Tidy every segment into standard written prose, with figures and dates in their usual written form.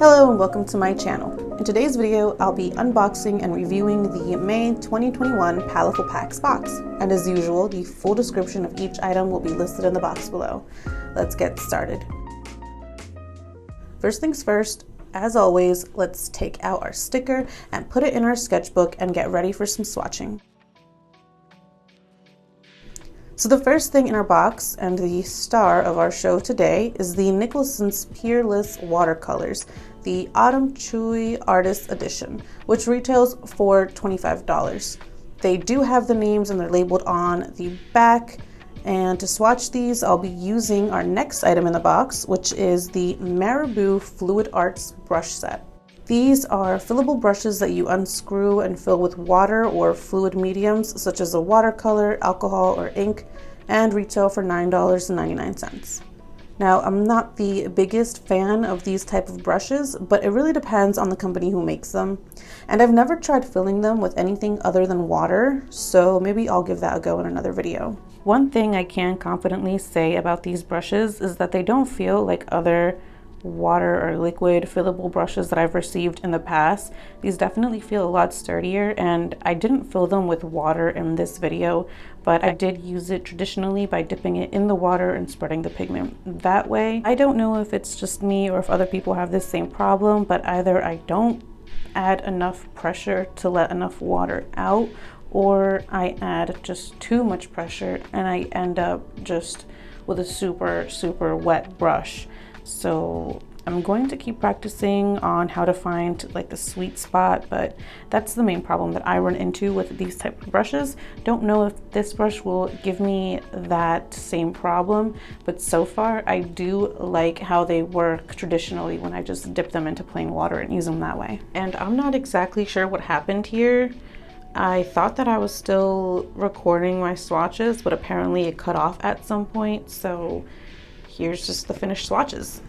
Hello and welcome to my channel. In today's video, I'll be unboxing and reviewing the May 2021 Paletteful Packs box. And as usual, the full description of each item will be listed in the box below. Let's get started. First things first, as always, let's take out our sticker and put it in our sketchbook and get ready for some swatching. So the first thing in our box, and the star of our show today, is the Nicholson's Peerless Watercolors, the Autumn Chiu Artist Edition, which retails for $25. They do have the names and they're labeled on the back. And to swatch these, I'll be using our next item in the box, which is the Marabou Fluid Arts brush set. These are fillable brushes that you unscrew and fill with water or fluid mediums such as a watercolor, alcohol, or ink, and retail for $9.99. Now, I'm not the biggest fan of these type of brushes, but it really depends on the company who makes them. And I've never tried filling them with anything other than water, so maybe I'll give that a go in another video. One thing I can confidently say about these brushes is that they don't feel like other water or liquid fillable brushes that I've received in the past. These definitely feel a lot sturdier, and I didn't fill them with water in this video, but I did use it traditionally by dipping it in the water and spreading the pigment that way. I don't know if it's just me or if other people have this same problem, but either I don't add enough pressure to let enough water out, or I add just too much pressure and I end up just with a super wet brush. So I'm going to keep practicing on how to find like the sweet spot, but that's the main problem that I run into with these type of brushes. Don't know if this brush will give me that same problem, but so far I do like how they work traditionally when I just dip them into plain water and use them that way. And I'm not exactly sure what happened here. I thought that I was still recording my swatches, but apparently it cut off at some point, so here's just the finished swatches.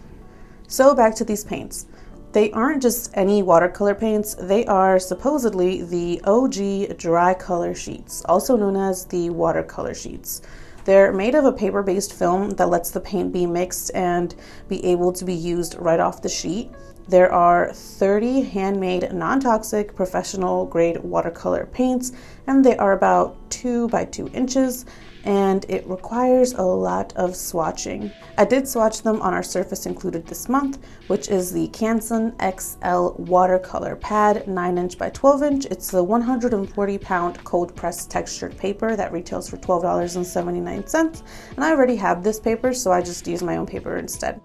So back to these paints. They aren't just any watercolor paints, they are supposedly the OG DryColor Sheets, also known as the watercolor sheets. They're made of a paper-based film that lets the paint be mixed and be able to be used right off the sheet. There are 30 handmade, non-toxic, professional grade watercolor paints, and they are about 2 by 2 inches, and it requires a lot of swatching. I did swatch them on our surface included this month, which is the Canson XL watercolor pad, 9" by 12". It's the 140-pound cold pressed textured paper that retails for $12.79, and I already have this paper, so I just use my own paper instead.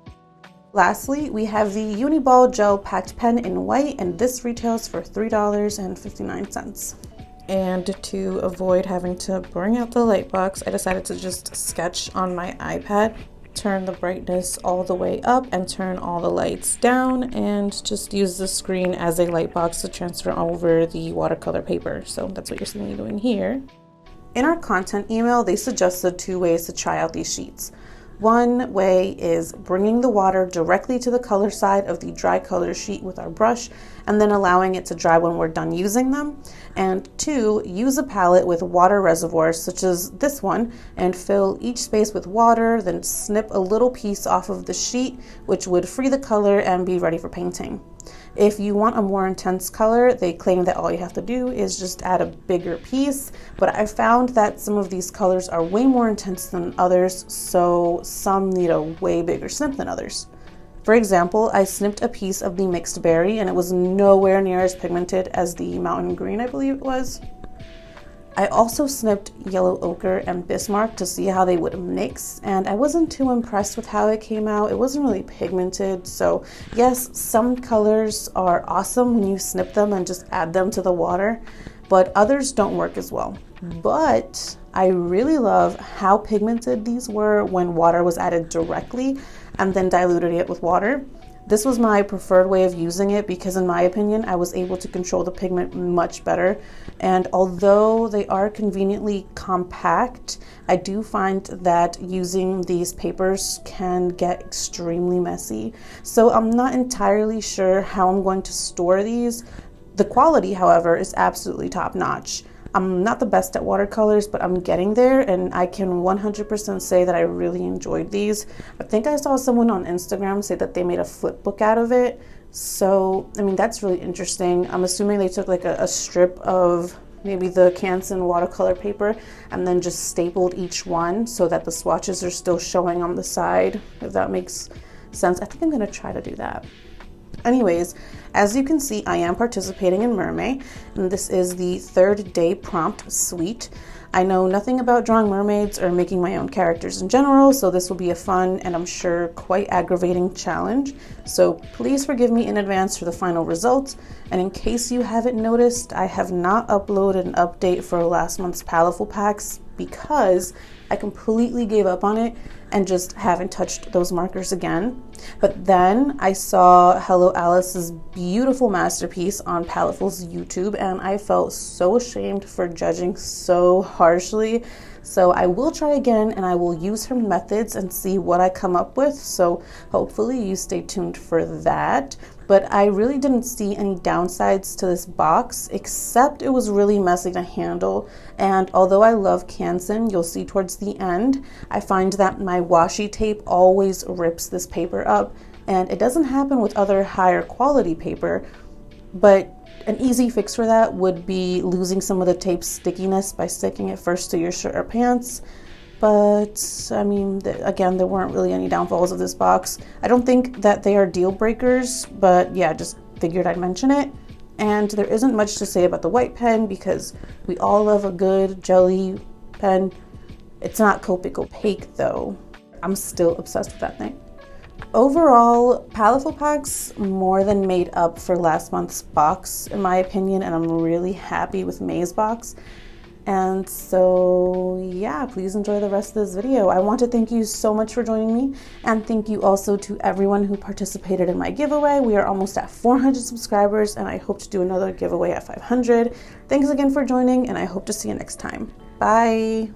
Lastly, we have the Uniball gel packed pen in white, and this retails for $3.59. And to avoid having to bring out the light box, I decided to just sketch on my iPad, turn the brightness all the way up and turn all the lights down, and just use the screen as a light box to transfer over the watercolor paper. So that's what you're seeing me doing here. In our content email, they suggested 2 ways to try out these sheets. One way is bringing the water directly to the color side of the dry color sheet with our brush and then allowing it to dry when we're done using them. And 2, use a palette with water reservoirs such as this one and fill each space with water, then snip a little piece off of the sheet, which would free the color and be ready for painting. If you want a more intense color, they claim that all you have to do is just add a bigger piece, but I found that some of these colors are way more intense than others, so some need a way bigger snip than others. For example, I snipped a piece of the mixed berry and it was nowhere near as pigmented as the mountain green, I believe it was. I also snipped yellow ochre and Bismarck to see how they would mix, and I wasn't too impressed with how it came out. It wasn't really pigmented, so yes, some colors are awesome when you snip them and just add them to the water, but others don't work as well. But I really love how pigmented these were when water was added directly and then diluted it with water. This was my preferred way of using it because in my opinion, I was able to control the pigment much better. And although they are conveniently compact, I do find that using these papers can get extremely messy. So I'm not entirely sure how I'm going to store these. The quality, however, is absolutely top notch. I'm not the best at watercolors, but I'm getting there, and I can 100% say that I really enjoyed these. I think I saw someone on Instagram say that they made a flip book out of it, So, I mean, that's really interesting. I'm assuming they took like a strip of maybe the Canson watercolor paper and then just stapled each one so that the swatches are still showing on the side, if that makes sense. I think I'm gonna try to do that. Anyways, as you can see, I am participating in Mermaid, and this is the 3rd day prompt suite. I know nothing about drawing mermaids or making my own characters in general, so this will be a fun and I'm sure quite aggravating challenge. So please forgive me in advance for the final results. And in case you haven't noticed, I have not uploaded an update for last month's Paletteful Packs because I completely gave up on it and just haven't touched those markers again. But then I saw Hello Alice's beautiful masterpiece on Paletteful's YouTube, and I felt so ashamed for judging so harshly. So I will try again, and I will use her methods and see what I come up with. So hopefully you stay tuned for that. But I really didn't see any downsides to this box, except it was really messy to handle. And although I love Canson, you'll see towards the end, I find that my washi tape always rips this paper up. And it doesn't happen with other higher quality paper, but an easy fix for that would be losing some of the tape stickiness by sticking it first to your shirt or pants. But I mean, again, there weren't really any downfalls of this box. I don't think that they are deal breakers, but yeah, just figured I'd mention it. And there isn't much to say about the white pen because we all love a good jelly pen. It's not Copic opaque though. I'm still obsessed with that thing. Overall, Paletteful Packs more than made up for last month's box, in my opinion, and I'm really happy with May's box. And so, yeah, please enjoy the rest of this video. I want to thank you so much for joining me, and thank you also to everyone who participated in my giveaway. We are almost at 400 subscribers, and I hope to do another giveaway at 500. Thanks again for joining, and I hope to see you next time. Bye!